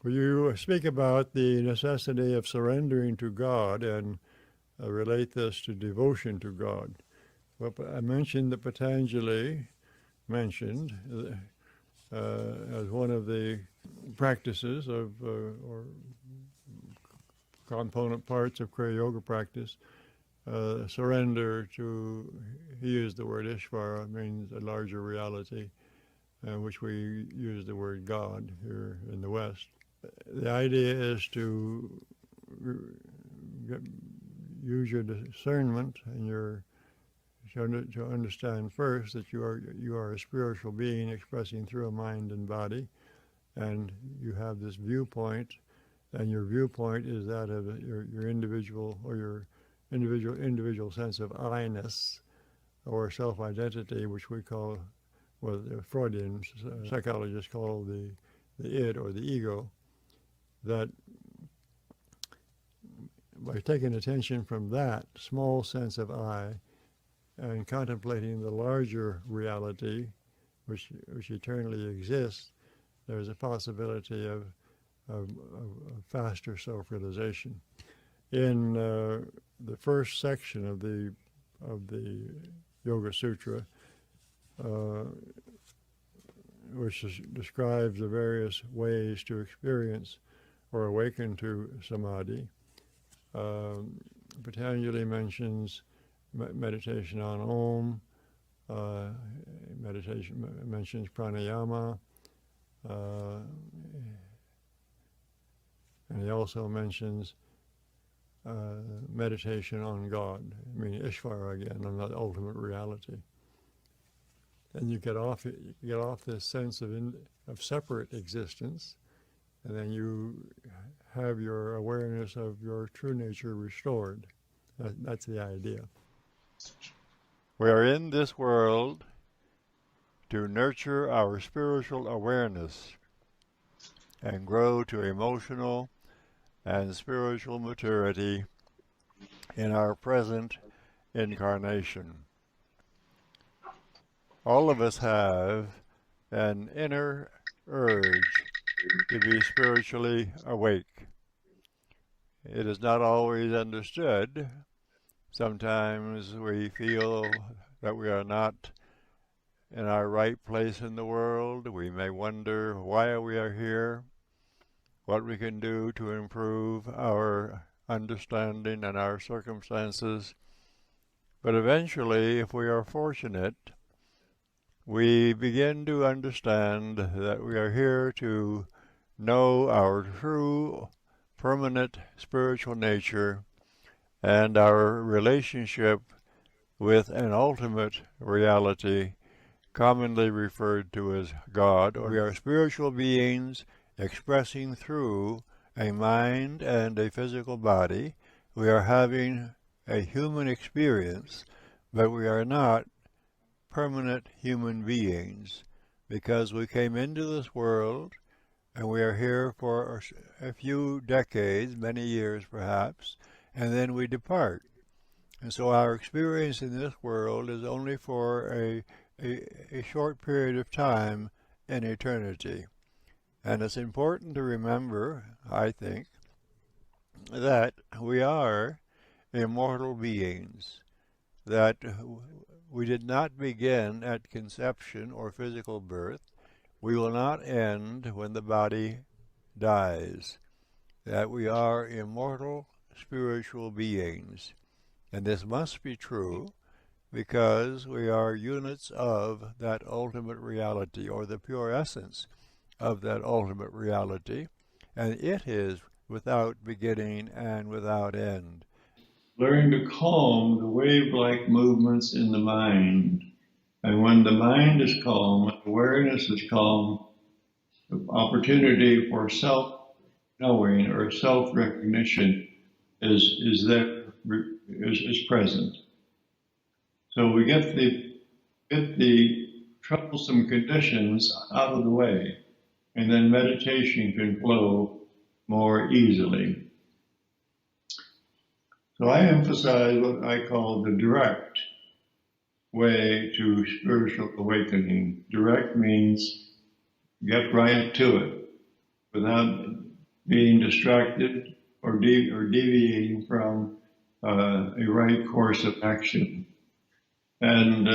You speak about the necessity of surrendering to God and relate this to devotion to God. Well, I mentioned that Patanjali mentioned as one of the practices of or component parts of Kriya Yoga practice, surrender to, he used the word Ishvara, means a larger reality, which we use the word God here in the West. The idea is to use your discernment and to understand first that you are a spiritual being expressing through a mind and body, and you have this viewpoint, and your viewpoint is that of your individual or your individual sense of I-ness or self-identity, which we call, well, the Freudian psychologists call the id or the ego. That by taking attention from that small sense of I and contemplating the larger reality which eternally exists, there's a possibility of faster self-realization. In the first section of the Yoga Sutra, which describes the various ways to experience or awaken to samadhi, Patanjali mentions meditation on Om, meditation mentions pranayama, and he also mentions meditation on God, I mean Ishvara again, on the ultimate reality. And you get off this sense of separate existence, and then you have your awareness of your true nature restored. That's the idea. We are in this world to nurture our spiritual awareness and grow to emotional and spiritual maturity in our present incarnation. All of us have an inner urge to be spiritually awake. It is not always understood. Sometimes we feel that we are not in our right place in the world. We may wonder why we are here, what we can do to improve our understanding and our circumstances. But eventually, if we are fortunate, we begin to understand that we are here to know our true, permanent spiritual nature and our relationship with an ultimate reality, commonly referred to as God. We are spiritual beings expressing through a mind and a physical body. We are having a human experience, but we are not permanent human beings, because we came into this world and we are here for a few decades, many years perhaps, and then we depart. And so our experience in this world is only for a short period of time in eternity. And it's important to remember, I think, that we are immortal beings, that we did not begin at conception or physical birth. We will not end when the body dies, that we are immortal spiritual beings. And this must be true because we are units of that ultimate reality, or the pure essence of that ultimate reality, and it is without beginning and without end. Learn to calm the wave-like movements in the mind. And when the mind is calm, awareness is calm, the opportunity for self-knowing or self-recognition is present. So we get the troublesome conditions out of the way, and then meditation can flow more easily. So I emphasize what I call the direct way to spiritual awakening. Direct means get right to it, without being distracted or deviating from a right course of action. And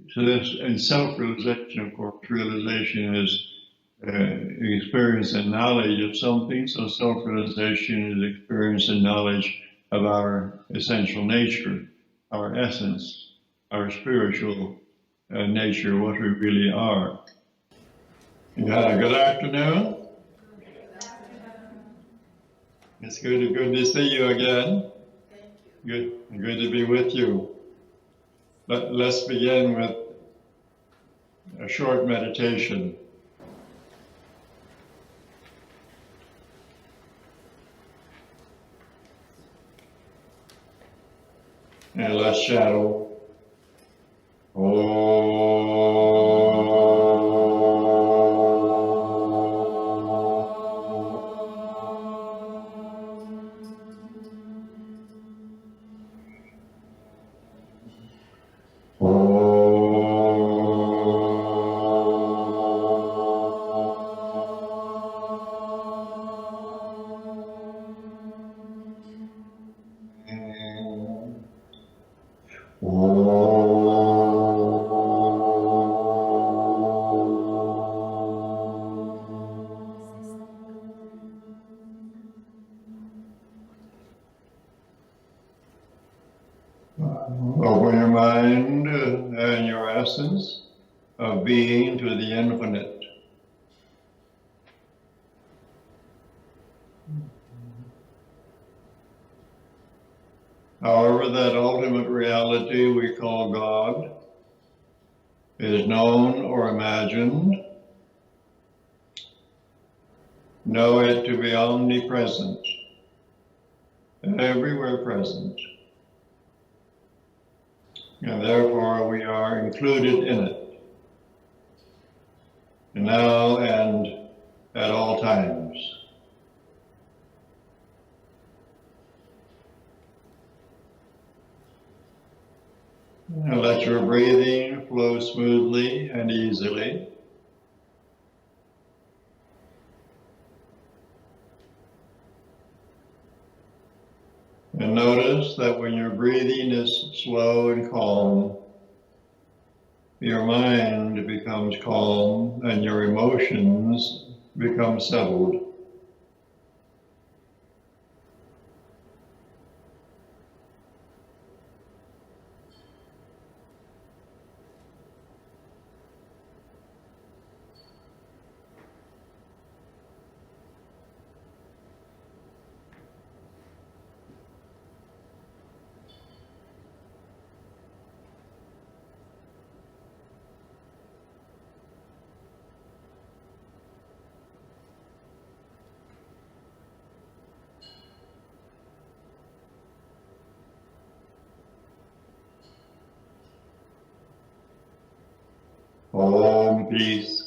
so this, and self-realization, of course, realization is experience and knowledge of something. So self-realization is experience and knowledge of our essential nature, our essence, our spiritual nature, what we really are. You had a good afternoon? It's good to see you again. Good to be with you. Let's begin with a short meditation. And let's shadow. Open your mind and your essence of being to the infinite. However, that ultimate reality we call God is known or imagined, know it to be omnipresent, everywhere present, and therefore we are included in it, now and at all times. And let your breathing flow smoothly and easily. And notice that when your breathing is slow and calm, your mind becomes calm and your emotions become settled. Om peace.